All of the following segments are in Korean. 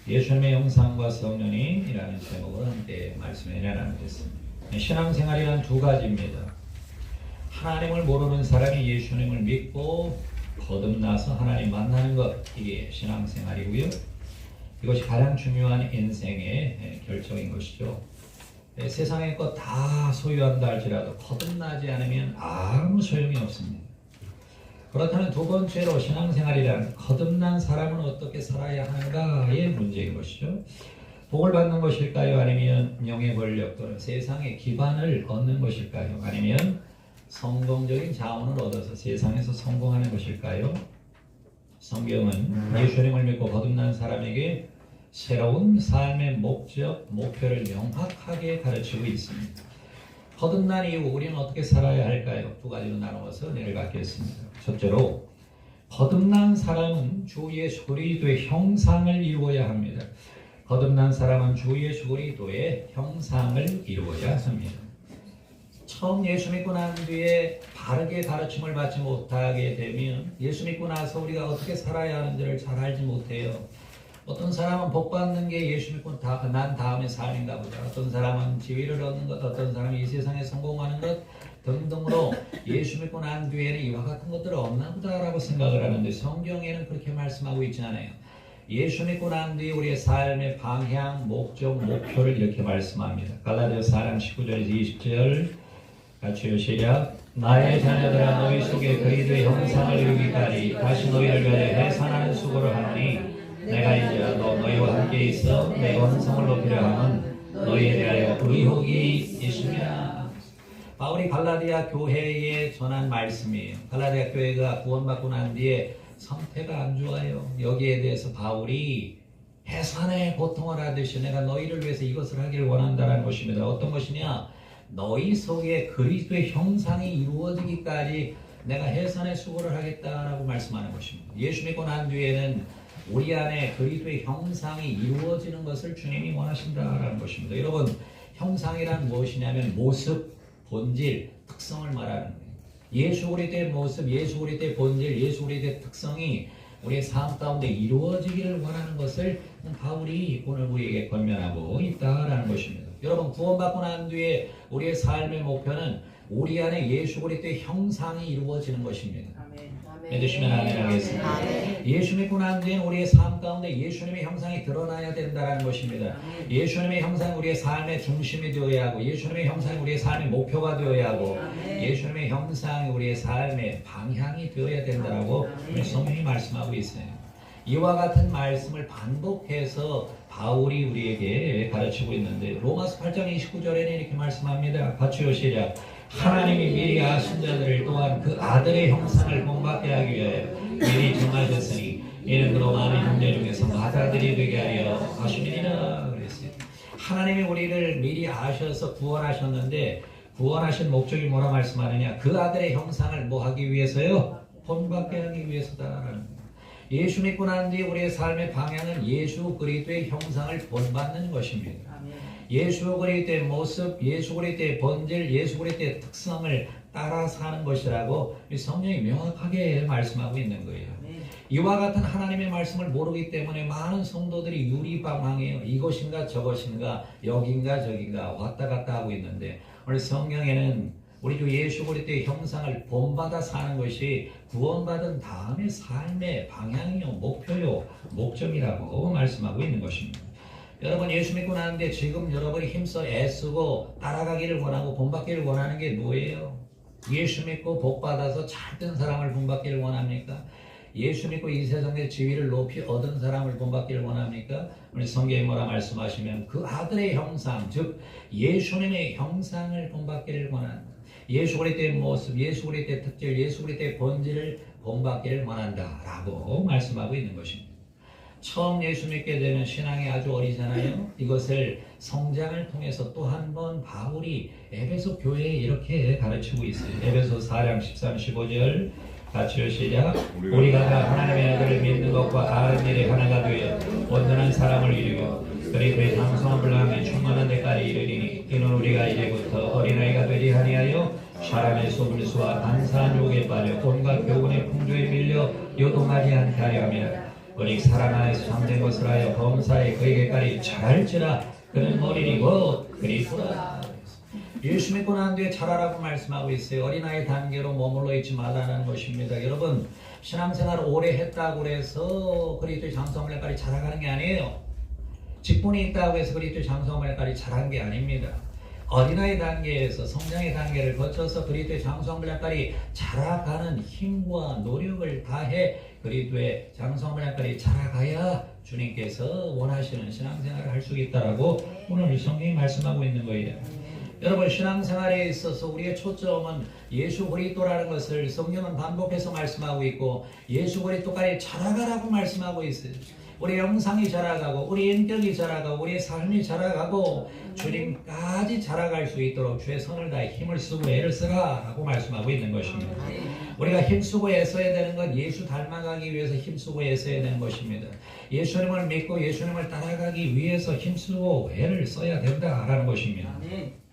예수님의 형상과 성령이라는 제목으로 함께 말씀을 나누겠습니다. 신앙생활이란 두 가지입니다. 하나님을 모르는 사람이 예수님을 믿고 거듭나서 하나님 만나는 것, 이게 신앙생활이고요. 이것이 가장 중요한 인생의 결정인 것이죠. 세상의 것 다 소유한다 할지라도 거듭나지 않으면 아무 소용이 없습니다. 그렇다면 두 번째로 신앙생활이란 거듭난 사람은 어떻게 살아야 하는가의 문제인 것이죠. 복을 받는 것일까요? 아니면 명예 권력 또는 세상의 기반을 얻는 것일까요? 아니면 성공적인 자원을 얻어서 세상에서 성공하는 것일까요? 성경은 예수님을 믿고 거듭난 사람에게 새로운 삶의 목적, 목표를 명확하게 가르치고 있습니다. 거듭난 이후 우리는 어떻게 살아야 할까요? 두 가지로 나누어서 은혜를 받겠습니다. 첫째로, 거듭난 사람은 주 예수 그리스도의 형상을 이루어야 합니다. 거듭난 사람은 주 예수 그리스도의 형상을 이루어야 합니다. 처음 예수 믿고 난 뒤에 바르게 가르침을 받지 못하게 되면 예수 믿고 나서 우리가 어떻게 살아야 하는지를 잘 알지 못해요. 어떤 사람은 복 받는 게 예수 믿고 난 다음의 삶인가 보다. 어떤 사람은 지위를 얻는 것, 어떤 사람은 이 세상에 성공하는 것 등등으로 예수 믿고 난 뒤에는 이와 같은 것들은 없나 보다라고 생각을 하는데 성경에는 그렇게 말씀하고 있지 않아요. 예수 믿고 난 뒤에 우리의 삶의 방향, 목적, 목표를 이렇게 말씀합니다. 갈라디아서 4장 19절에서 20절 같이 시작. 나의 자녀들아 너희 속에 그리스도의 형상을 이루기까지 다시 너희를 위하여 해산하는 수고를 하노니 내가 이제 너희와 함께 있어 내 형상을 높이려 함은 너희에 대하여 의혹이 있습니다. 바울이 갈라디아 교회에 전한 말씀이에요. 갈라디아 교회가 구원받고 난 뒤에 상태가 안 좋아요. 여기에 대해서 바울이 해산의 고통을 하듯이 내가 너희를 위해서 이것을 하기를 원한다는 것입니다. 어떤 것이냐? 너희 속에 그리스도의 형상이 이루어지기까지 내가 해산의 수고를 하겠다라고 말씀하는 것입니다. 예수 믿고 난 뒤에는 우리 안에 그리스도의 형상이 이루어지는 것을 주님이 원하신다라는 것입니다. 여러분, 형상이란 무엇이냐면 모습, 본질, 특성을 말하는 거예요. 예수 그리스도의 모습, 예수 그리스도의 본질, 예수 그리스도의 특성이 우리의 삶 가운데 이루어지기를 원하는 것을 바울이 오늘 우리에게 권면하고 있다라는 것입니다. 여러분, 구원받고 난 뒤에 우리의 삶의 목표는 우리 안에 예수 그리스도의 형상이 이루어지는 것입니다. 믿으시면 아멘 하겠습니다. 예수 믿고 난 뒤에 우리의 삶 가운데 예수님의 형상이 드러나야 된다는 것입니다. 예수님의 형상이 우리의 삶의 중심이 되어야 하고 예수님의 형상이 우리의 삶의 목표가 되어야 하고 예수님의 형상이 우리의 삶의 방향이 되어야 된다고 성경이 말씀하고 있어요. 이와 같은 말씀을 반복해서 바울이 우리에게 가르치고 있는데 로마서 8장 29절에는 이렇게 말씀합니다. 같이 시작. 하나님이 미리 아신 자들을 또한 그 아들의 형상을 본받게 하기 위하여 미리 정하셨으니 이는 그로 많은 형제 중에서 맏아들이 되게 하려 하심이니라 그랬어요. 하나님이 우리를 미리 아셔서 구원하셨는데 구원하신 목적이 뭐라 말씀하느냐? 그 아들의 형상을 뭐 하기 위해서요? 본받게 하기 위해서다라는 거예요. 예수 믿고 난 뒤에 우리의 삶의 방향은 예수 그리스도의 형상을 본받는 것입니다. 예수 그리스도의 모습, 예수 그리스도의 본질, 예수 그리스도의 특성을 따라 사는 것이라고 성경이 명확하게 말씀하고 있는 거예요. 이와 같은 하나님의 말씀을 모르기 때문에 많은 성도들이 유리방황해요. 이것인가 저것인가 여긴가 저긴가 왔다 갔다 하고 있는데 오늘 성경에는 우리 주 예수 그리스도의 형상을 본받아 사는 것이 구원받은 다음의 삶의 방향이요, 목표요, 목적이라고 말씀하고 있는 것입니다. 여러분, 예수 믿고 나는데 지금 여러분이 힘써 애쓰고 따라가기를 원하고 본받기를 원하는 게 뭐예요? 예수 믿고 복받아서 잘된 사람을 본받기를 원합니까? 예수 믿고 이 세상의 지위를 높이 얻은 사람을 본받기를 원합니까? 우리 성경에 뭐라 말씀하시면 그 아들의 형상, 즉 예수님의 형상을 본받기를 원한다. 예수 그리스도의 모습, 예수 그리스도의 특질, 예수 그리스도의 본질을 본받기를 원한다라고 말씀하고 있는 것입니다. 처음 예수 믿게 되는 신앙이 아주 어리잖아요. 이것을 성장을 통해서 또 한 번 바울이 에베소 교회에 이렇게 가르치고 있어요. 에베소 4장 13, 15절 같이 시작. 우리가 다 하나님의 아들을 믿는 것과 아는 일이 하나가 되어 온전한 사람을 이루고 그리스도의 장성함을 향해 충만한 데까지 이르리니 이는 우리가 이제부터 어린아이가 되지 아니하여 사람의 소불수와 간사한 유혹에 빠져 온갖 교훈의 풍조에 밀려 요동하지 않게 하려 함이라. 오직 사랑 안에서 참된 것을 하여 범사에 그에게까지 자랄지라. 그는 어린이 곧 그리스도라. 예수 믿고 난 뒤에 자라라고 말씀하고 있어요. 어린아이 단계로 머물러 있지 말라는 것입니다. 여러분, 신앙생활을 오래 했다고 해서 그리스도의 장성물까지 자라가는 게 아니에요. 직분이 있다고 해서 그리스도의 장성물까지 자란 게 아닙니다. 어린아이 단계에서 성장의 단계를 거쳐서 그리스도의 장성물까지 자라가는 힘과 노력을 다해 그리스도의 장성물까지 자라가야 주님께서 원하시는 신앙생활을 할 수 있다라고 오늘 성경이 말씀하고 있는 거예요. 여러분, 신앙생활에 있어서 우리의 초점은 예수 그리스도라는 것을 성경은 반복해서 말씀하고 있고 예수 그리스도까지 자라가라고 말씀하고 있어요. 우리 영상이 자라가고 우리 인격이 자라가고 우리의 삶이 자라가고 주님까지 자라갈 수 있도록 주의 손을 다해 힘을 쓰고 애를 쓰라 라고 말씀하고 있는 것입니다. 우리가 힘쓰고 애써야 되는 건 예수 닮아가기 위해서 힘쓰고 애써야 되는 것입니다. 예수님을 믿고 예수님을 따라가기 위해서 힘쓰고 애를 써야 된다라는 것입니다.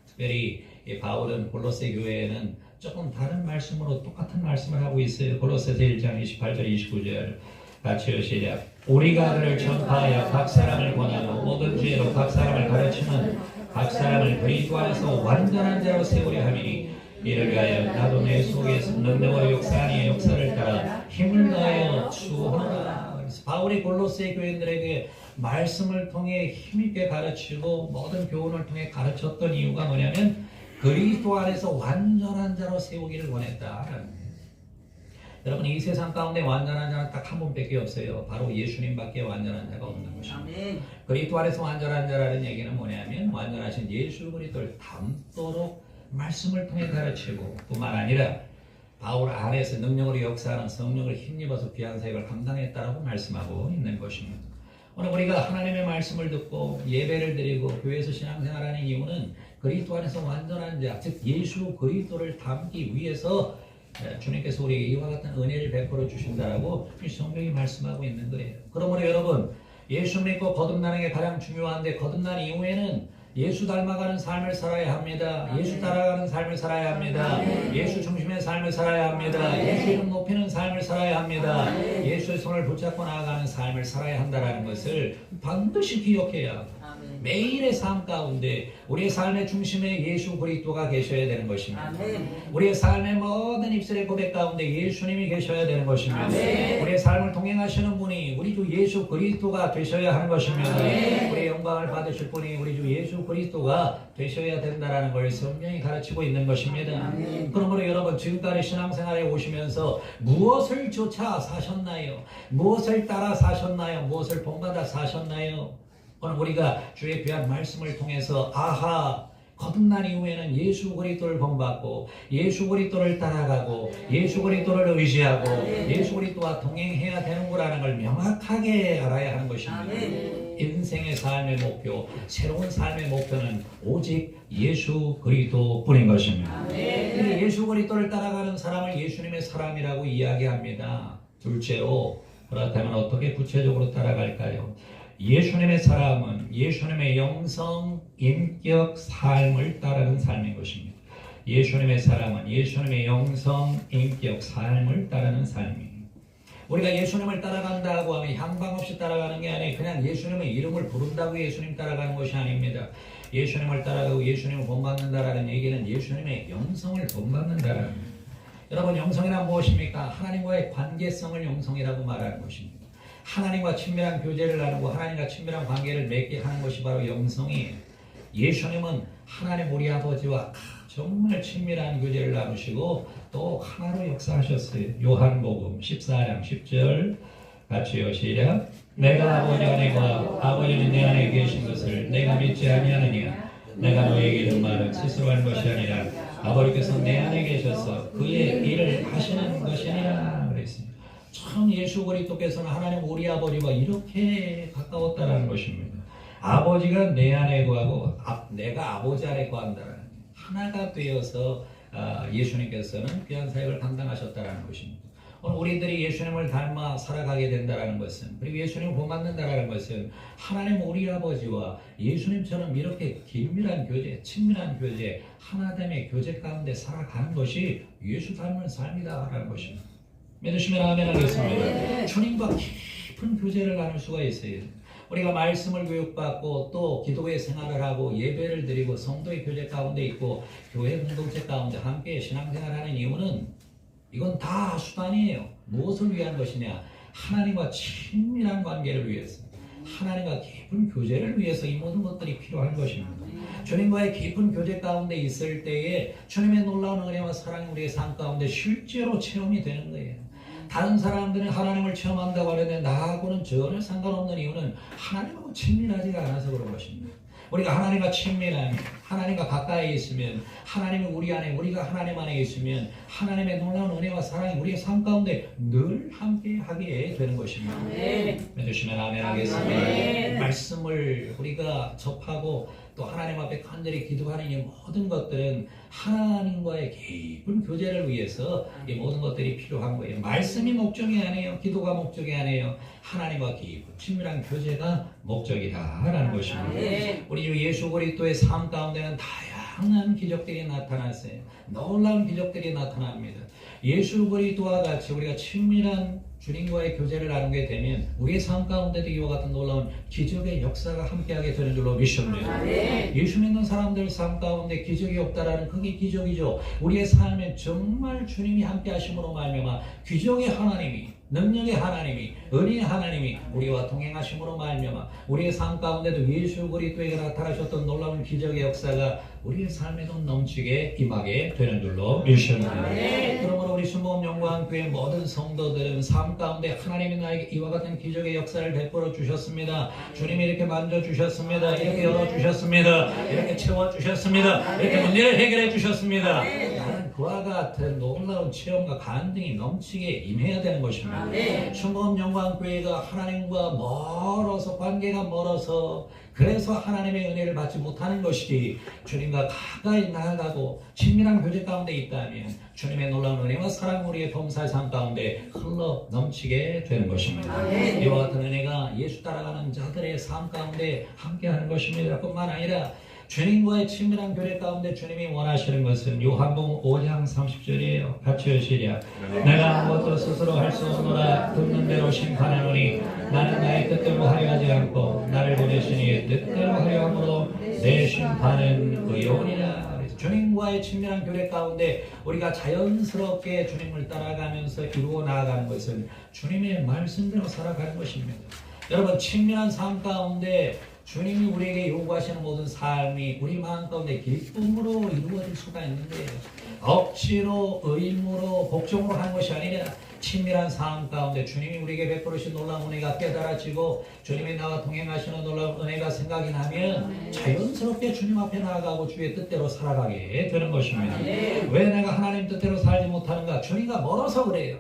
특별히 바울은 골로새 교회에는 조금 다른 말씀으로 똑같은 말씀을 하고 있어요. 골로새서 1장 28절 29절 같이 시작. 우리가 그를 전파하여 각 사람을 권하고 모든 지혜로 각 사람을 가르치는 각 사람을 그리스도 안에서 완전한 자로 세우려 함이니 이를 위하여 나도 내 속에서 능력으로 역사하니 역사를 따라 힘을 다하여 추구하노라. 바울이 골로새 교인들에게 말씀을 통해 힘있게 가르치고 모든 교훈을 통해 가르쳤던 이유가 뭐냐면 그리스도 안에서 완전한 자로 세우기를 원했다. 여러분, 이 세상 가운데 완전한 자는 딱 한 분밖에 없어요. 바로 예수님밖에 완전한 자가 없는 것입니다. 그리스도 안에서 완전한 자라는 얘기는 뭐냐면 완전하신 예수 그리스도를 닮도록 말씀을 통해 가르치고 뿐만 아니라 바울 안에서 능력으로 역사하는 성령을 힘입어서 귀한 사역을 감당했다라고 말씀하고 있는 것입니다. 오늘 우리가 하나님의 말씀을 듣고 예배를 드리고 교회에서 신앙생활하는 이유는 그리스도 안에서 완전한 자, 즉 예수 그리스도를 닮기 위해서 주님께서 우리에게 이와 같은 은혜를 베풀어 주신다라고 성경이 말씀하고 있는 거예요. 그러므로 여러분, 예수 믿고 거듭나는 게 가장 중요한데 거듭난 이후에는 예수 닮아가는 삶을 살아야 합니다. 예수 따라가는 삶을 살아야 합니다. 예수 중심의 삶을 살아야 합니다. 예수 이름 높이는 삶을 살아야 합니다. 예수의 손을 붙잡고 나아가는 삶을 살아야 한다는 것을 반드시 기억해야 하고 매일의 삶 가운데 우리의 삶의 중심에 예수 그리스도가 계셔야 되는 것입니다. 우리의 삶의 모든 입술의 고백 가운데 예수님이 계셔야 되는 것입니다. 우리의 삶을 동행하시는 분이 우리 주 예수 그리스도가 되셔야 하는 것입니다. 우리의 영광을 받으실 분이 우리 주 예수 그리스도가 되셔야 된다는 걸 성경이 가르치고 있는 것입니다. 그러므로 여러분, 지금까지 신앙생활에 오시면서 무엇을 쫓아 사셨나요? 무엇을 따라 사셨나요? 무엇을 본받아 사셨나요? 오늘 우리가 주의 귀한 말씀을 통해서 아하, 거듭난 이후에는 예수 그리스도를 본받고 예수 그리스도를 따라가고 예수 그리스도를 의지하고 예수 그리스도와 동행해야 되는구라는 걸 명확하게 알아야 하는 것입니다. 인생의 삶의 목표, 새로운 삶의 목표는 오직 예수 그리스도뿐인 것입니다. 예수 그리스도를 따라가는 사람을 예수님의 사람이라고 이야기합니다. 둘째로, 그렇다면 어떻게 구체적으로 따라갈까요? 예수님의 사람은 예수님의 영성, 인격, 삶을 따르는 삶인 것입니다. 예수님의 사람은 예수님의 영성, 인격, 삶을 따르는 삶입니다. 우리가 예수님을 따라간다고 하면 향방 없이 따라가는 게 아니에요. 그냥 예수님의 이름을 부른다고 예수님 따라가는 것이 아닙니다. 예수님을 따라가고 예수님을 본받는다라는 얘기는 예수님의 영성을 본받는다라는 겁니다. 여러분, 영성이란 무엇입니까? 하나님과의 관계성을 영성이라고 말하는 것입니다. 하나님과 친밀한 교제를 나누고 하나님과 친밀한 관계를 맺게 하는 것이 바로 영성이에요. 예수님은 하나님 우리 아버지와 정말 친밀한 교제를 나누시고 또 하나로 역사하셨어요. 요한복음 14장 10절 같이요, 시작. 내가 아버지 안에 거하고 아버지는 내 안에 계신 것을 내가 믿지 아니하느냐. 내가 너에게 이른 말은 스스로 한 것이 아니라 아버지께서 내 안에 계셔서 그의 일을 하시는 것이니라 그랬습니다. 참 예수 그리스도께서는 하나님 우리 아버지와 이렇게 가까웠다는 것입니다. 아버지가 내 안에 거하고 내가 아버지 안에 거한다는 하나가 되어서 예수님께서는 귀한 사역을 감당하셨다는 것입니다. 오늘 우리들이 예수님을 닮아 살아가게 된다는 것은, 그리고 예수님을 본받는다는 것은 하나님 우리 아버지와 예수님처럼 이렇게 긴밀한 교제, 친밀한 교제, 하나됨의 교제 가운데 살아가는 것이 예수 닮은 삶이다라는 것입니다. 믿으시면 아멘 하겠습니다. 주님과 깊은 교제를 나눌 수가 있어요. 우리가 말씀을 교육받고 또 기도의 생활을 하고 예배를 드리고 성도의 교제 가운데 있고 교회 공동체 가운데 함께 신앙생활하는 이유는 이건 다 수단이에요. 무엇을 위한 것이냐? 하나님과 친밀한 관계를 위해서, 하나님과 깊은 교제를 위해서 이 모든 것들이 필요한 것입니다. 주님과의 깊은 교제 가운데 있을 때에 주님의 놀라운 은혜와 사랑이 우리의 삶 가운데 실제로 체험이 되는 거예요. 다른 사람들은 하나님을 체험한다고 하는데 나하고는 전혀 상관없는 이유는 하나님하고 친밀하지가 않아서 그런 것입니다. 우리가 하나님과 친밀하면, 하나님과 가까이 있으면, 하나님이 우리 안에, 우리가 하나님 안에 있으면 하나님의 놀라운 은혜와 사랑이 우리의 삶 가운데 늘 함께 하게 되는 것입니다. 믿으시면 아멘 하겠습니다. 말씀을 우리가 접하고 또 하나님 앞에 간절히 기도하는 이 모든 것들은 하나님과의 깊은 교제를 위해서 이 모든 것들이 필요한 거예요. 말씀이 목적이 아니에요. 기도가 목적이 아니에요. 하나님과 깊은 친밀한 교제가 목적이다라는 것입니다. 우리 주 예수 그리스도의 삶 가운데는 다양한 기적들이 나타났어요. 놀라운 기적들이 나타납니다. 예수 그리스도와 같이 우리가 친밀한 주님과의 교제를 나누게 되면 우리의 삶 가운데도 이와 같은 놀라운 기적의 역사가 함께하게 되는 줄로 믿습니다. 예수 믿는 사람들 삶 가운데 기적이 없다라는 그게 기적이죠. 우리의 삶에 정말 주님이 함께하심으로 말미암아 기적의 하나님이, 능력의 하나님이, 은혜의 하나님이 우리와 동행하심으로 말미암아 우리의 삶 가운데도 예수 그리스도에게 나타나셨던 놀라운 기적의 역사가 우리의 삶에도 넘치게 임하게 되는 줄로 믿습니다. 그러므로 우리 순복음 영광교회 모든 성도들은 삶 가운데 하나님이 나에게 이와 같은 기적의 역사를 베풀어 주셨습니다. 주님이 이렇게 만져 주셨습니다. 이렇게 열어 주셨습니다. 이렇게 채워 주셨습니다. 이렇게 문제를 해결해 주셨습니다. 나는 그와 같은 놀라운 체험과 간증이 넘치게 임해야 되는 것입니다. 순복음 영광교회가 하나님과 멀어서, 관계가 멀어서 그래서 하나님의 은혜를 받지 못하는 것이지, 주님과 가까이 나아가고 친밀한 교제 가운데 있다면 주님의 놀라운 은혜와 사랑 우리의 범사의 삶 가운데 흘러 넘치게 되는 것입니다. 이와 같은 은혜가 예수 따라가는 자들의 삶 가운데 함께하는 것입니다. 뿐만 아니라 주님과의 친밀한 교제 가운데 주님이 원하시는 것은 요한복음 5장 30절이에요. 같이 시작. 내가 아무것도 스스로 할 수 없노라. 듣는 대로 심판하노니 나는 나의 뜻대로 하려 하지 않고 나를 보내시니 뜻대로 하려 함으로 내 심판은 의로우니라. 주님과의 친밀한 교제 가운데 우리가 자연스럽게 주님을 따라가면서 이루어 나아가는 것은 주님의 말씀대로 살아가는 것입니다. 여러분, 친밀한 삶 가운데 주님이 우리에게 요구하시는 모든 삶이 우리 마음 가운데 기쁨으로 이루어질 수가 있는 거예요. 억지로, 의무로, 복종으로 하는 것이 아니라 친밀한 삶 가운데 주님이 우리에게 베풀으신 놀라운 은혜가 깨달아지고 주님이 나와 동행하시는 놀라운 은혜가 생각이 나면 자연스럽게 주님 앞에 나아가고 주의 뜻대로 살아가게 되는 것입니다. 왜 내가 하나님 뜻대로 살지 못하는가? 주님과 멀어서 그래요.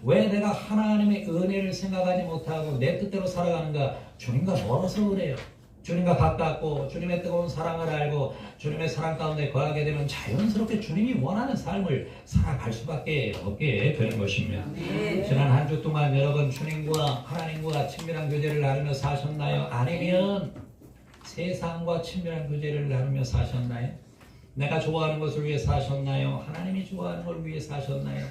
왜 내가 하나님의 은혜를 생각하지 못하고 내 뜻대로 살아가는가? 주님과 멀어서 그래요. 주님과 가깝고 주님의 뜨거운 사랑을 알고 주님의 사랑 가운데 거하게 되면 자연스럽게 주님이 원하는 삶을 살아갈 수밖에 없게 되는 것입니다. 지난 한 주 동안 여러분 주님과 하나님과 친밀한 교제를 나누며 사셨나요? 아니면 세상과 친밀한 교제를 나누며 사셨나요? 내가 좋아하는 것을 위해 사셨나요? 하나님이 좋아하는 걸 위해 사셨나요?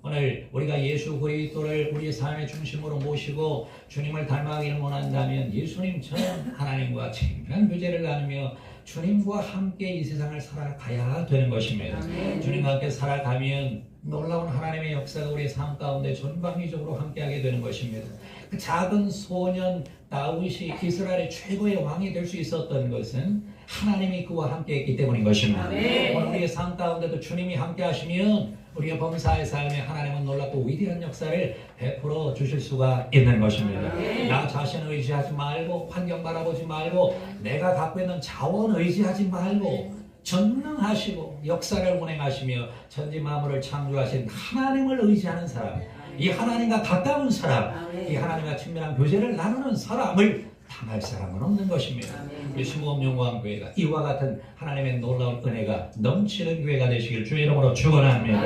오늘 우리가 예수 그리스도를 우리의 삶의 중심으로 모시고 주님을 닮아가기를 원한다면 예수님처럼 하나님과 친밀한 교제를 나누며 주님과 함께 이 세상을 살아가야 되는 것입니다. 주님과 함께 살아가면 놀라운 하나님의 역사가 우리의 삶 가운데 전방위적으로 함께하게 되는 것입니다. 그 작은 소년 다윗이 이스라엘의 최고의 왕이 될 수 있었던 것은 하나님이 그와 함께했기 때문인 것입니다. 오늘 우리의 삶 가운데도 주님이 함께하시면 우리의 범사의 삶에 하나님은 놀랍고 위대한 역사를 베풀어 주실 수가 있는 것입니다. 나 자신을 의지하지 말고 환경 바라보지 말고 내가 갖고 있는 자원 의지하지 말고 전능하시고 역사를 운행하시며 천지 만물을 창조하신 하나님을 의지하는 사람, 이 하나님과 가까운 사람, 이 하나님과 친밀한 교제를 나누는 사람을 당할 사람은 없는 것입니다. 우리 순복음 영광교회가 이와 같은 하나님의 놀라운 은혜가 넘치는 교회가 되시길 주의 이름으로 축원합니다.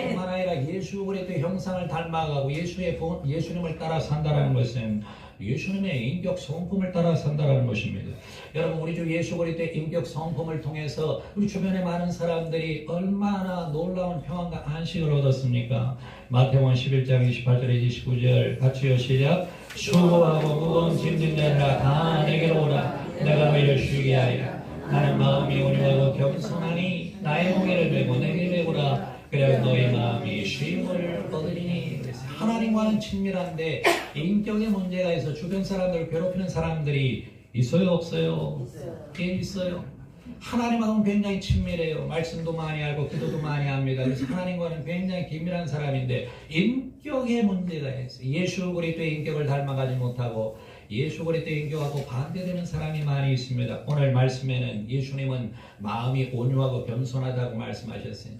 뿐만 아니라 예수 그리스도의 형상을 닮아가고 예수님을 따라 산다는 것은 예수님의 인격 성품을 따라 산다는 것입니다. 여러분, 우리 주 예수 그리스도의 인격 성품을 통해서 우리 주변의 많은 사람들이 얼마나 놀라운 평안과 안식을 얻었습니까? 마태복음 11장 28절에 29절 같이요 시작. 수고하고 무거운 짐진 자들아 다 내게로 오라. 내가 너희를 쉬게 하리라. 나는 마음이 온유하고 겸손하니 나의 멍에를 메고 내게 메고라. 그래야 너희 마음이 쉼을 얻으리니. 하나님과는 친밀한데 인격의 문제가 있어 주변 사람들을 괴롭히는 사람들이 있어요 없어요? 예, 있어요. 하나님하고는 굉장히 친밀해요. 말씀도 많이 알고 기도도 많이 합니다. 그래서 하나님과는 굉장히 긴밀한 사람인데 인격의 문제가 있어요. 예수 그리스도의 인격을 닮아가지 못하고 예수 그리스도의 인격하고 반대되는 사람이 많이 있습니다. 오늘 말씀에는 예수님은 마음이 온유하고 겸손하다고 말씀하셨어요.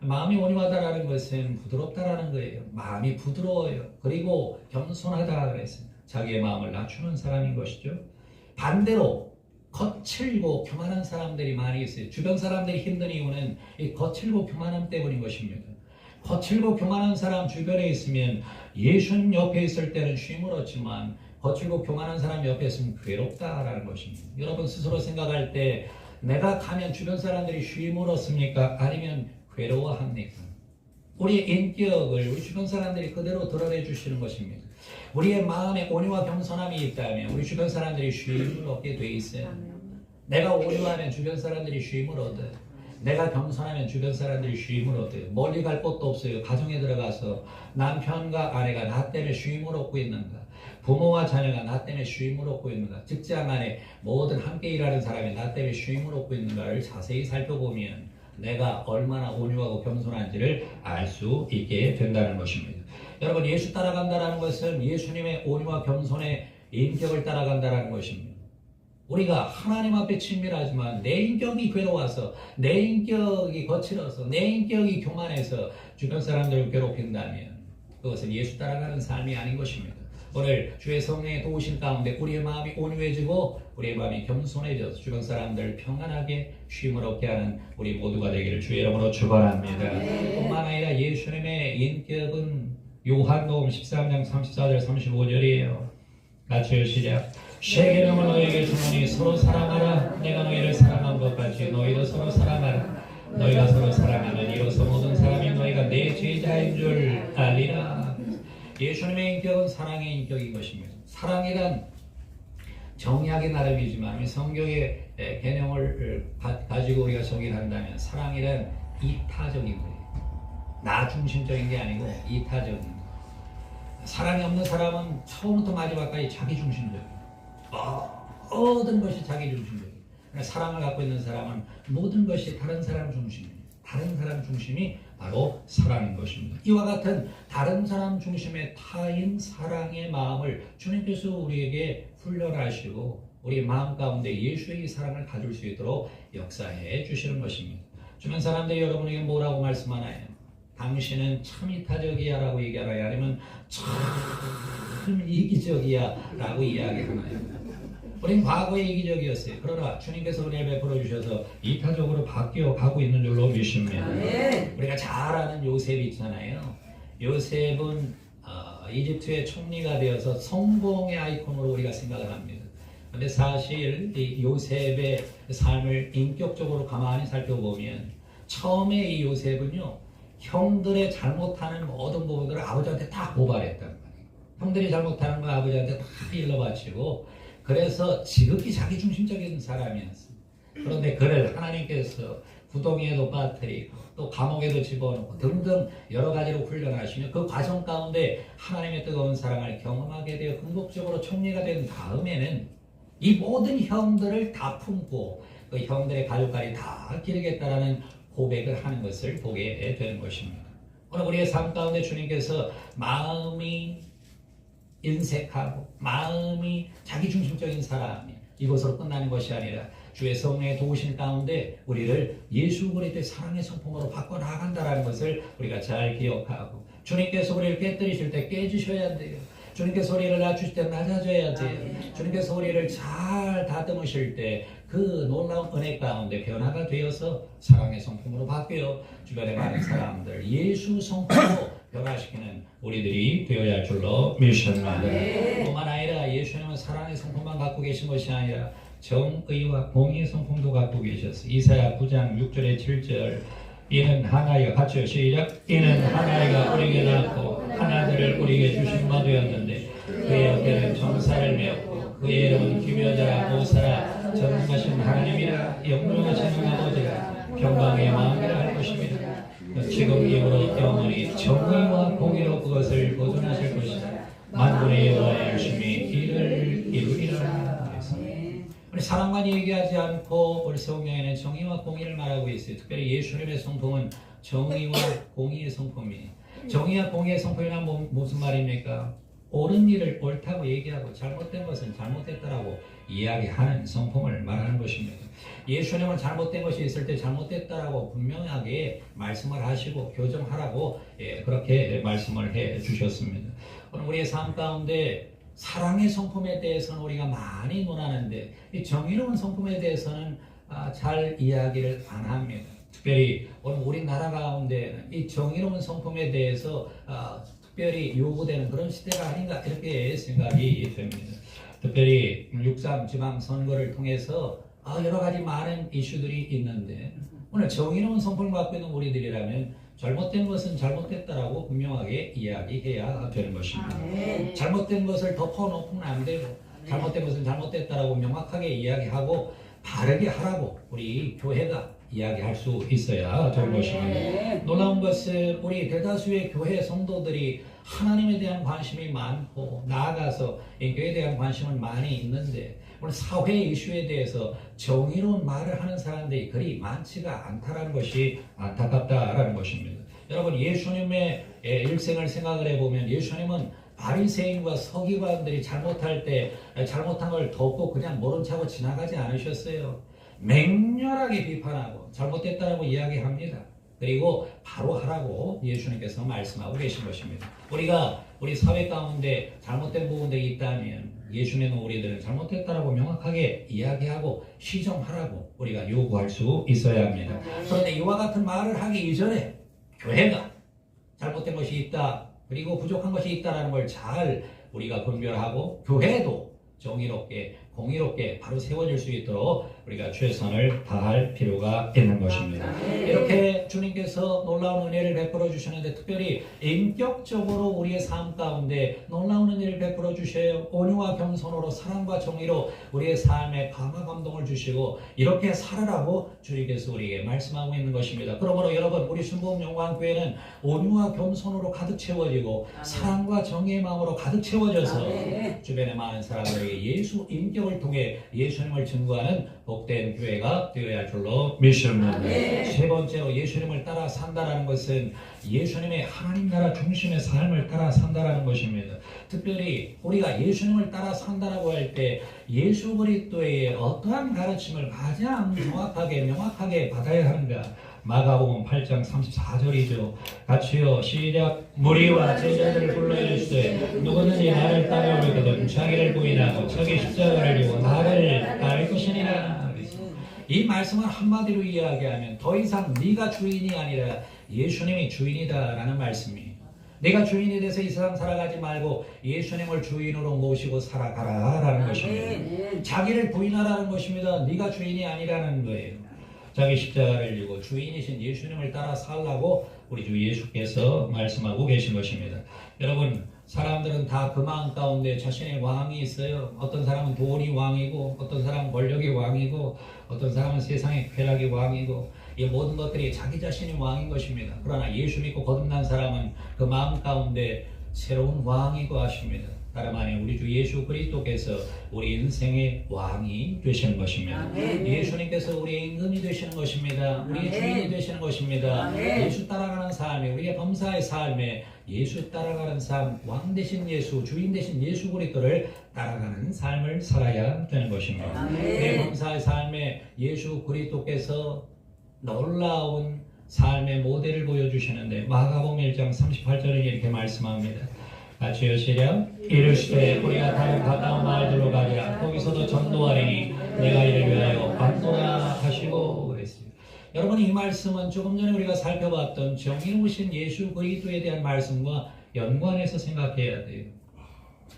마음이 온유하다라는 것은 부드럽다라는 거예요. 마음이 부드러워요. 그리고 겸손하다 그랬어요. 자기의 마음을 낮추는 사람인 것이죠. 반대로 거칠고 교만한 사람들이 많이 있어요. 주변 사람들이 힘든 이유는 이 거칠고 교만함 때문인 것입니다. 거칠고 교만한 사람 주변에 있으면 예수님 옆에 있을 때는 쉼을 얻지만 거칠고 교만한 사람 옆에 있으면 괴롭다라는 것입니다. 여러분 스스로 생각할 때 내가 가면 주변 사람들이 쉼을 얻습니까? 아니면 괴로워합니까? 우리의 인격을 우리 주변 사람들이 그대로 드러내 주시는 것입니다. 우리의 마음에 온유와 겸손함이 있다면 우리 주변 사람들이 쉼을 얻게 돼 있어요. 내가 온유하면 주변 사람들이 쉼을 얻어요. 내가 겸손하면 주변 사람들이 쉼을 얻어요. 멀리 갈 곳도 없어요. 가정에 들어가서 남편과 아내가 나 때문에 쉼을 얻고 있는가? 부모와 자녀가 나 때문에 쉼을 얻고 있는가? 직장 안에 모든 함께 일하는 사람이 나 때문에 쉼을 얻고 있는가를 자세히 살펴보면 내가 얼마나 온유하고 겸손한지를 알 수 있게 된다는 것입니다. 여러분 예수 따라간다는 것은 예수님의 온유와 겸손의 인격을 따라간다는 것입니다. 우리가 하나님 앞에 친밀하지만 내 인격이 괴로워서 내 인격이 거칠어서 내 인격이 교만해서 주변 사람들을 괴롭힌다면 그것은 예수 따라가는 삶이 아닌 것입니다. 오늘 주의 성령의 도우심 가운데 우리의 마음이 온유해지고 우리의 마음이 겸손해져서 주변 사람들 평안하게 쉼을 얻게 하는 우리 모두가 되기를 주의 이름으로 축원합니다. 뿐만 아니라 예수님의 인격은 요한복음 13장 34절 35절이에요. 같이 시작. 새 계명을 너희에게 주노니 서로 사랑하라. 내가 너희를 사랑한 것 같이 너희도 서로 사랑하라. 너희가 서로 사랑하는 이로써 모든 사람이 너희가 내 제자인 줄 알리라. 예수님의 인격은 사랑의 인격인 것입니다. 사랑이란 정의하기 나름이지만 성경의 개념을 가지고 우리가 정의를 한다면 사랑이란 이타적인 거예요. 나 중심적인 게 아니고 이타적인 거예요. 사랑이 없는 사람은 처음부터 마지막까지 자기 중심적이에요. 모든 것이 자기 중심적이에요. 사랑을 갖고 있는 사람은 모든 것이 다른 사람 중심이에요. 다른 사람 중심이 바로 사랑인 것입니다. 이와 같은 다른 사람 중심의 타인 사랑의 마음을 주님께서 우리에게 훈련하시고 우리 마음 가운데 예수의 사랑을 가질 수 있도록 역사해 주시는 것입니다. 주변 사람들이 여러분에게 뭐라고 말씀하나요? 당신은 참 이타적이야 라고 얘기하나요? 아니면 참 이기적이야 라고 이야기하나요? 우린 과거에 이기적이었어요. 그러나 주님께서 은혜 베풀어 주셔서 이타적으로 바뀌어 가고 있는 줄로 믿습니다. 우리가 잘 아는 요셉이 있잖아요. 요셉은 이집트의 총리가 되어서 성공의 아이콘으로 우리가 생각을 합니다. 그런데 사실 이 요셉의 삶을 인격적으로 가만히 살펴보면 처음에 이 요셉은요 형들의 잘못하는 모든 부분들을 아버지한테 다 고발했단 말이에요. 형들이 잘못하는 거 아버지한테 다 일러바치고 그래서 지극히 자기중심적인 사람이었어요. 그런데 그를 하나님께서 구덩이에도 빠뜨리고 또 감옥에도 집어넣고 등등 여러 가지로 훈련하시며 그 과정 가운데 하나님의 뜨거운 사랑을 경험하게 되어 궁극적으로 총리가 된 다음에는 이 모든 형들을 다 품고 그 형들의 가족까지 다 기르겠다라는 고백을 하는 것을 보게 되는 것입니다. 오늘 우리의 삶 가운데 주님께서 마음이 인색하고 마음이 자기중심적인 사람이 이것으로 끝나는 것이 아니라 주의 성령의 도우심 가운데 우리를 예수 그리스도의 사랑의 성품으로 바꿔나간다는 것을 우리가 잘 기억하고 주님께서 우리를 깨뜨리실 때 깨주셔야 돼요. 주님께서 우리를 낮추실 때 낮아져야 돼요. 주님께서 우리를 잘 다듬으실 때 그 놀라운 은혜 가운데 변화가 되어서 사랑의 성품으로 바뀌어 주변의 많은 사람들 예수 성품으로 변화시키는 우리들이 되어야 할 줄로 믿습니다. 뿐만 아니라 예수님은 사랑의 성품만 갖고 계신 것이 아니라 정의와 공의의 성품도 갖고 계셨어요. 이사야 9장 6절에 7절 이는 하나이가 같이 시작 이는 하나이가 우리에게 낳고 하나들을 우리에게 주신 바 되었는데 그의 어깨는 정사를 메었고 그의 이름은 기묘자라 보사라 전능하신 하나님이라 영롱하신 아버지라 평강의 마음이라 할 것입니다. 지금 이후로 영원히 정의와 공의로 그것을 보존하실 것이다. 만군의 여호와 열심히 이를 이루리라. 우리 사랑만 얘기하지 않고 우리 성경에는 정의와 공의를 말하고 있어요. 특별히 예수님의 성품은 정의와 공의의 성품이에요. 정의와 공의의 성품이란 무슨 말입니까? 옳은 일을 옳다고 얘기하고 잘못된 것은 잘못됐다라고 이야기하는 성품을 말하는 것입니다. 예수님은 잘못된 것이 있을 때 잘못됐다라고 분명하게 말씀을 하시고 교정하라고 그렇게 말씀을 해 주셨습니다. 오늘 우리의 삶 가운데 사랑의 성품에 대해서는 우리가 많이 논하는데 이 정의로운 성품에 대해서는 잘 이야기를 안 합니다. 특별히 오늘 우리나라 가운데 이 정의로운 성품에 대해서 특별히 요구되는 그런 시대가 아닌가 이렇게 생각이 됩니다. 특별히 6.3 지방선거를 통해서 여러 가지 많은 이슈들이 있는데 오늘 정의로운 성품을 갖고 있는 우리들이라면 잘못된 것은 잘못됐다라고 분명하게 이야기해야 되는 것입니다. 잘못된 것을 덮어놓으면 안 되고 잘못된 것은 잘못됐다라고 명확하게 이야기하고 바르게 하라고 우리 교회가 이야기할 수 있어야 되는 것입니다. 놀라운 것은 우리 대다수의 교회 성도들이 하나님에 대한 관심이 많고 나아가서 교회에 대한 관심은 많이 있는데 오늘 사회 이슈에 대해서 정의로운 말을 하는 사람들이 그리 많지가 않다는 것이 안타깝다라는 것입니다. 여러분 예수님의 일생을 생각을 해보면 예수님은 바리새인과 서기관들이 잘못할 때 잘못한 걸 덮고 그냥 모른 척하고 지나가지 않으셨어요. 맹렬하게 비판하고 잘못됐다라고 이야기합니다. 그리고 바로 하라고 예수님께서 말씀하고 계신 것입니다. 우리가 우리 사회 가운데 잘못된 부분들이 있다면 예수님은 우리들은 잘못됐다라고 명확하게 이야기하고 시정하라고 우리가 요구할 수 있어야 합니다. 그런데 이와 같은 말을 하기 이전에 교회가 잘못된 것이 있다 그리고 부족한 것이 있다는 걸 잘 우리가 분별하고 교회도 정의롭게 공의롭게 바로 세워질 수 있도록 우리가 최선을 다할 필요가 있는 것입니다. 이렇게 주님께서 놀라운 은혜를 베풀어 주시는데 특별히 인격적으로 우리의 삶 가운데 놀라운 은혜를 베풀어 주셔요. 온유와 겸손으로 사랑과 정의로 우리의 삶에 감화 감동을 주시고 이렇게 살아라고 주님께서 우리에게 말씀하고 있는 것입니다. 그러므로 여러분 우리 순복음 영광교회는 온유와 겸손으로 가득 채워지고 사랑과 정의의 마음으로 가득 채워져서 주변의 많은 사람들에게 예수 인격을 통해 예수님을 증거하는 복된 교회가 되어야 할 줄로 믿습니다. 세 번째로 예수님을 따라 산다라는 것은 예수님의 하나님 나라 중심의 삶을 따라 산다라는 것입니다. 특별히 우리가 예수님을 따라 산다라고 할 때 예수 그리스도의 어떠한 가르침을 가장 정확하게 명확하게 받아야 하는가? 마가복음 8장 34절이죠. 같이요 시작. 무리와 제자들을 불러 이르시되 누구든지 나를 따라오려거든 자기를 부인하고 자기 십자가를 지고 나를 따를 것이니라. 이 말씀을 한마디로 이야기하면 더 이상 네가 주인이 아니라 예수님이 주인이다라는 말씀이에요. 내가 주인이 돼서 이 세상 살아가지 말고 예수님을 주인으로 모시고 살아가라라는 것입니다. 자기를 부인하라는 것입니다. 네가 주인이 아니라는 거예요. 자기 십자가를 지고 주인이신 예수님을 따라 살라고 우리 주 예수께서 말씀하고 계신 것입니다. 여러분 사람들은 다 그 마음 가운데 자신의 왕이 있어요. 어떤 사람은 돈이 왕이고 어떤 사람은 권력이 왕이고 어떤 사람은 세상의 쾌락이 왕이고 이 모든 것들이 자기 자신이 왕인 것입니다. 그러나 예수 믿고 거듭난 사람은 그 마음 가운데 새로운 왕이고 하십니다. 다름 아닌 우리 주 예수 그리스도께서 우리 인생의 왕이 되시는 것입니다. 예수님께서 우리의 임금이 되시는 것입니다. 우리의 주인이 되시는 것입니다. 예수 따라가는 삶에 우리의 범사의 삶에 예수 따라가는 삶, 왕 되신 예수, 주인 되신 예수 그리스도를 따라가는 삶을 살아야 되는 것입니다. 우리의 범사의 삶에 예수 그리스도께서 놀라운 삶의 모델을 보여주시는데 마가복음 1장 38절에 이렇게 말씀합니다. 같이요 시작. 이르시되 우리가 다른 가까운 마을들로 가리라. 거기서도 전도하리니 내가 이를 위하여 왔노라 하시고 그랬습니다. 여러분 이 말씀은 조금 전에 우리가 살펴봤던 정의로우신 예수 그리스도에 대한 말씀과 연관해서 생각해야 돼요.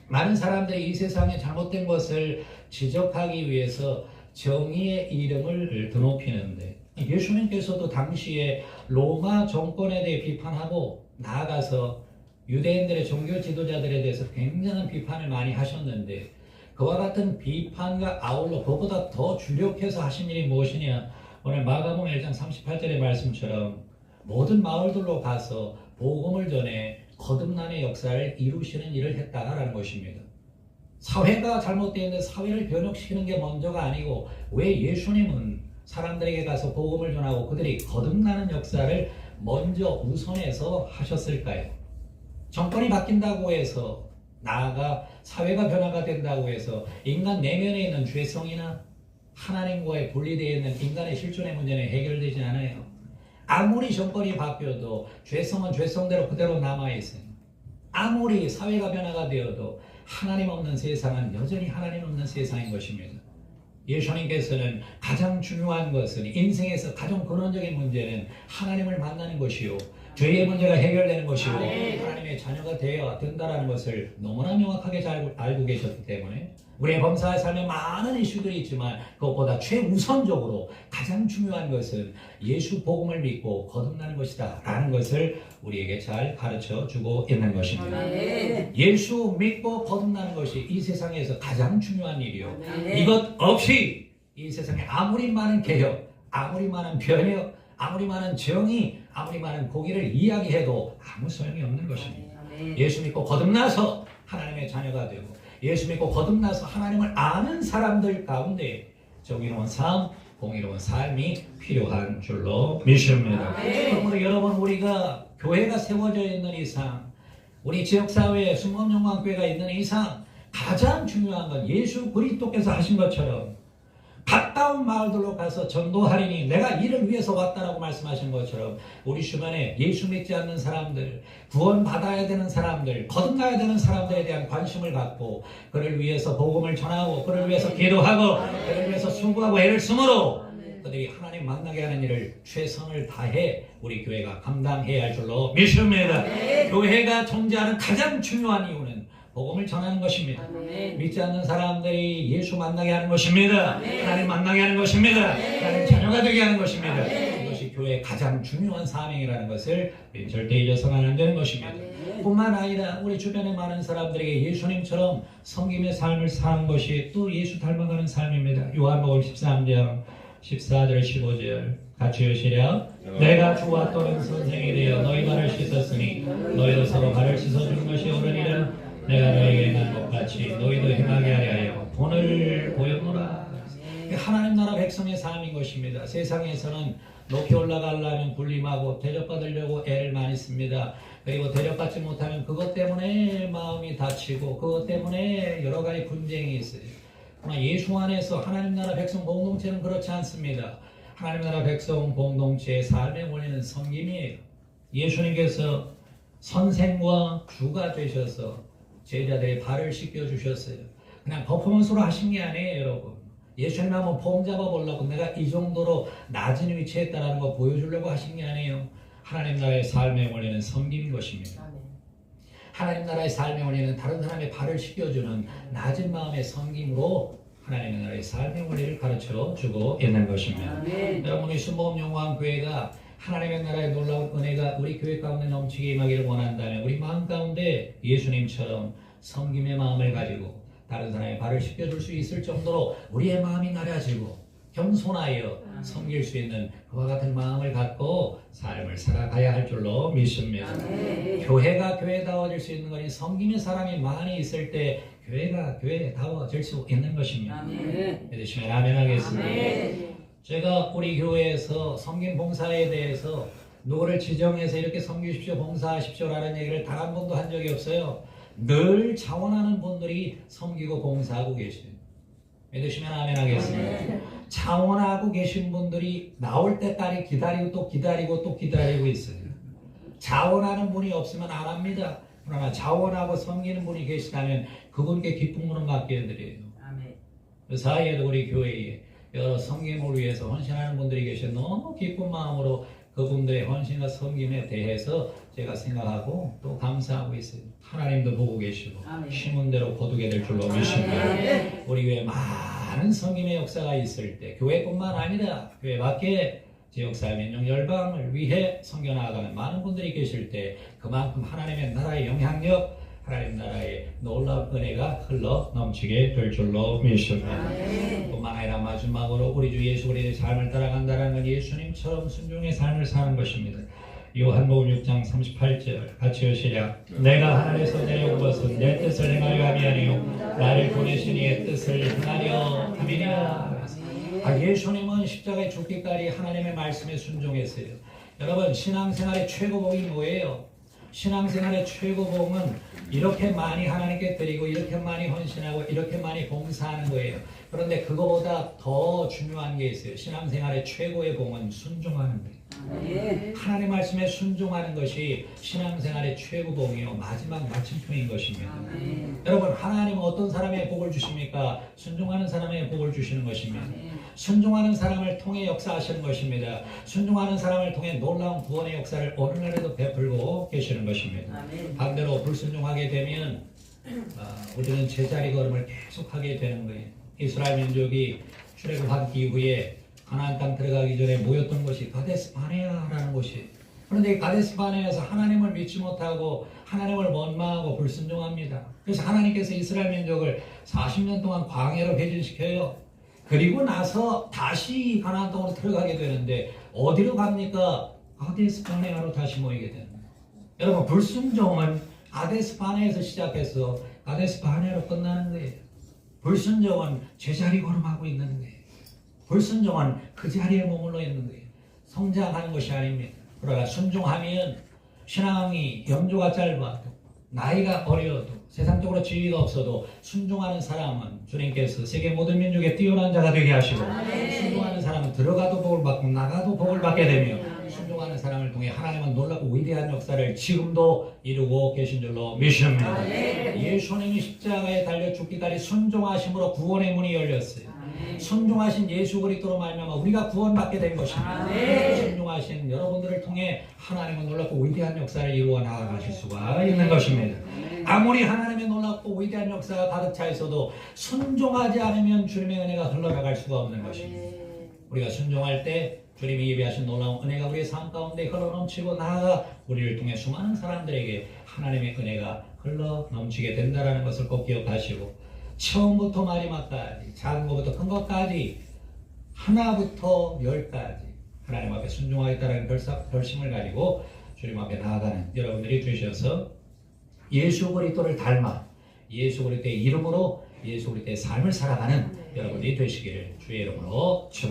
많은 사람들이 이 세상에 잘못된 것을 지적하기 위해서 정의의 이름을 드높이는데 예수님께서도 당시에 로마 정권에 대해 비판하고 나아가서 유대인들의 종교 지도자들에 대해서 굉장한 비판을 많이 하셨는데 그와 같은 비판과 아울러 그보다 더 주력해서 하신 일이 무엇이냐? 오늘 마가복음 1장 38절의 말씀처럼 모든 마을들로 가서 복음을 전해 거듭남의 역사를 이루시는 일을 했다라는 것입니다. 사회가 잘못되어 있는데 사회를 변혁시키는 게 먼저가 아니고 왜 예수님은 사람들에게 가서 복음을 전하고 그들이 거듭나는 역사를 먼저 우선해서 하셨을까요? 정권이 바뀐다고 해서 나아가 사회가 변화가 된다고 해서 인간 내면에 있는 죄성이나 하나님과의 분리되어 있는 인간의 실존의 문제는 해결되지 않아요. 아무리 정권이 바뀌어도 죄성은 죄성대로 그대로 남아있어요. 아무리 사회가 변화가 되어도 하나님 없는 세상은 여전히 하나님 없는 세상인 것입니다. 예수님께서는 가장 중요한 것은 인생에서 가장 근원적인 문제는 하나님을 만나는 것이요 죄의 문제가 해결되는 것이고 하나님의 자녀가 되어야 된다는 것을 너무나 명확하게 잘 알고 계셨기 때문에 우리의 범사의 삶에 많은 이슈들이 있지만 그것보다 최우선적으로 가장 중요한 것은 예수 복음을 믿고 거듭나는 것이다 라는 것을 우리에게 잘 가르쳐 주고 있는 것입니다. 예수 믿고 거듭나는 것이 이 세상에서 가장 중요한 일이요. 이것 없이 이 세상에 아무리 많은 개혁, 아무리 많은 변혁, 아무리 많은 정의, 아무리 많은 공의를 이야기해도 아무 소용이 없는 것입니다. 예수 믿고 거듭나서 하나님의 자녀가 되고 예수 믿고 거듭나서 하나님을 아는 사람들 가운데 정의로운 삶, 공의로운 삶이 필요한 줄로 믿습니다. 그러므로 여러분 우리가 교회가 세워져 있는 이상 우리 지역사회에 순금영광교회가 있는 이상 가장 중요한 건 예수 그리스도께서 하신 것처럼 가까운 마을들로 가서 전도하리니 내가 이를 위해서 왔다라고 말씀하신 것처럼 우리 주변에 예수 믿지 않는 사람들, 구원받아야 되는 사람들, 거듭나야 되는 사람들에 대한 관심을 갖고 그를 위해서 복음을 전하고 그를 위해서 기도하고 그를 위해서 수고하고 애를 쓰므로 그들이 하나님 만나게 하는 일을 최선을 다해 우리 교회가 감당해야 할 줄로 믿습니다. 교회가 존재하는 가장 중요한 이유는 복음을 전하는 것입니다. 믿지 않는 사람들이 예수 만나게 하는 것입니다. 하나님 만나게 하는 것입니다. 하나님 자녀가 되게 하는 것입니다. 이것이 교회의 가장 중요한 사명이라는 것을 절대 잊어서는 안 되는 것입니다. 뿐만 아니라 우리 주변에 많은 사람들에게 예수님처럼 섬김의 삶을 사는 것이 또 예수 닮아가는 삶입니다. 요한복음 13장 14절 15절 같이 읽으시려 내가 주와 또는 선생이 되어 너희 발을 씻었으니 너희도 서로 발을 씻어주는 것이 옳으니라. 내가 너에게 행한 것 같이 너희도 행하게 하려 본을 보였노라. 하나님 나라 백성의 삶인 것입니다. 세상에서는 높이 올라가려면 군림하고 대접받으려고 애를 많이 씁니다. 그리고 대접받지 못하면 그것 때문에 마음이 다치고 그것 때문에 여러 가지 분쟁이 있어요. 그러나 예수 안에서 하나님 나라 백성 공동체는 그렇지 않습니다. 하나님 나라 백성 공동체의 삶의 원리는 섬김이에요. 예수님께서 선생과 주가 되셔서 제자들의 발을 씻겨주셨어요. 그냥 퍼포먼스로 하신 게 아니에요, 여러분. 예수님 한번 폼 잡아보려고 내가 이 정도로 낮은 위치에 있다는 거 보여주려고 하신 게 아니에요. 하나님 나라의 삶의 원리는 섬김인 것입니다. 하나님 나라의 삶의 원리는 다른 사람의 발을 씻겨주는 낮은 마음의 섬김으로 하나님의 나라의 삶의 원리를 가르쳐 주고 있는 것입니다. 여러분이 순복음영광교회가 하나님의 나라의 놀라운 은혜가 우리 교회 가운데 넘치게 임하기를 원한다면 우리 마음 가운데 예수님처럼 섬김의 마음을 가지고 다른 사람의 발을 씻겨줄 수 있을 정도로 우리의 마음이 낮아지고 겸손하여 섬길 수 있는 그와 같은 마음을 갖고 삶을 살아가야 할 줄로 믿습니다. 교회가 교회다워질 수 있는 것이 섬김의 사람이 많이 있을 때 교회가 교회다워질 수 있는 것입니다. 믿으시면 아멘 하겠습니다. 제가 우리 교회에서 섬김 봉사에 대해서 누구를 지정해서 이렇게 섬기십시오, 봉사하십시오라는 얘기를 단 한 번도 한 적이 없어요. 늘 자원하는 분들이 섬기고 봉사하고 계세요. 믿으시면 아멘 하겠습니다. 자원하고 계신 분들이 나올 때까지 기다리고 또 기다리고 또 기다리고 있어요. 자원하는 분이 없으면 안 합니다. 그러나 자원하고 섬기는 분이 계시다면 그분께 기쁨으로 맡겨드려요. 그 사이에도 우리 교회에 여러 섬김을 위해서 헌신하는 분들이 계셔 너무 기쁜 마음으로 그분들의 헌신과 섬김에 대해서 제가 생각하고 또 감사하고 있어요. 하나님도 보고 계시고 심은 대로 거두게 될 줄로 믿습니다. 우리 교회에 많은 섬김의 역사가 있을 때 교회뿐만 아니라 교회 밖에 지역사회 민족 열방을 위해 섬겨나가는 많은 분들이 계실 때 그만큼 하나님의 나라의 영향력, 하나님 나라의 놀라운 은혜가 흘러 넘치게 될 줄로 믿습니다. 뿐만 아니라 마지막으로 우리 주 예수 그리스도의 삶을 따라간다는 건 예수님처럼 순종의 삶을 사는 것입니다. 요한복음 6장 38절 같이 여시작. 내가 하늘에서 내려온 것은 내 뜻을 행하려 함이 아니요 나를 보내신 이의 뜻을 행하려 함이니라. 예수님은 십자가에 죽기까지 하나님의 말씀에 순종했어요. 여러분, 신앙생활의 최고봉이 뭐예요? 신앙생활의 최고봉은 이렇게 많이 하나님께 드리고 이렇게 많이 헌신하고 이렇게 많이 봉사하는 거예요. 그런데 그거보다 더 중요한 게 있어요. 신앙생활의 최고의 봉은 순종하는 거예요. 하나님 말씀에 순종하는 것이 신앙생활의 최고봉이요 마지막 마침표인 것입니다. 여러분, 하나님은 어떤 사람의 복을 주십니까? 순종하는 사람의 복을 주시는 것입니다. 순종하는 사람을 통해 역사하시는 것입니다. 순종하는 사람을 통해 놀라운 구원의 역사를 어느 날에도 베풀고 계시는 것입니다. 반대로 불순종하게 되면 우리는 제자리 걸음을 계속하게 되는 거예요. 이스라엘 민족이 출애굽한 이후에 가나안 땅 들어가기 전에 모였던 곳이 가데스 바네아라는 곳이. 그런데 이 가데스 바네아에서 하나님을 믿지 못하고 하나님을 원망하고 불순종합니다. 그래서 하나님께서 이스라엘 민족을 40년 동안 광야로 배진시켜요. 그리고 나서 다시 가나안 땅으로 들어가게 되는데 어디로 갑니까? 가데스 바네아로 다시 모이게 됩니다. 여러분, 불순종은 가데스 바네아에서 시작해서 가데스 바네아로 끝나는 거예요. 불순종은 제자리 걸음하고 있는 거예요. 불순종은 그 자리에 머물러 있는 거예요. 성장하는 것이 아닙니다. 그러나 순종하면 신앙이 영조가 짧아도 나이가 어려도 세상적으로 지위가 없어도 순종하는 사람은 주님께서 세계 모든 민족에 뛰어난 자가 되게 하시고 순종하는 사람은 들어가도 복을 받고 나가도 복을 받게 되며 순종하는 사람을 통해 하나님은 놀랍고 위대한 역사를 지금도 이루고 계신 줄로 믿습니다. 예수님이 십자가에 달려 죽기까지 순종하심으로 구원의 문이 열렸어요. 순종하신 예수 그리스도로 말미암아 우리가 구원받게 된 것입니다. 순종하신 여러분들을 통해 하나님은 놀랍고 위대한 역사를 이루어 나아가실 수가 있는 것입니다. 아무리 하나님의 놀랍고 위대한 역사가 가득 차 있어도 순종하지 않으면 주님의 은혜가 흘러나갈 수가 없는 것입니다. 우리가 순종할 때 주님이 예비하신 놀라운 은혜가 우리의 삶 가운데 흘러넘치고 나아가 우리를 통해 수많은 사람들에게 하나님의 은혜가 흘러넘치게 된다는 것을 꼭 기억하시고 처음부터 마지막까지 작은 것부터 큰 것까지 하나부터 열까지 하나님 앞에 순종하겠다는 결심을 가지고 주님 앞에 나아가는 여러분들이 되셔서 예수 그리스도를 닮아 예수 그리스도의 이름으로 예수 그리스도의 삶을 살아가는 여러분이 되시기를 주의 이름으로 축원합니다.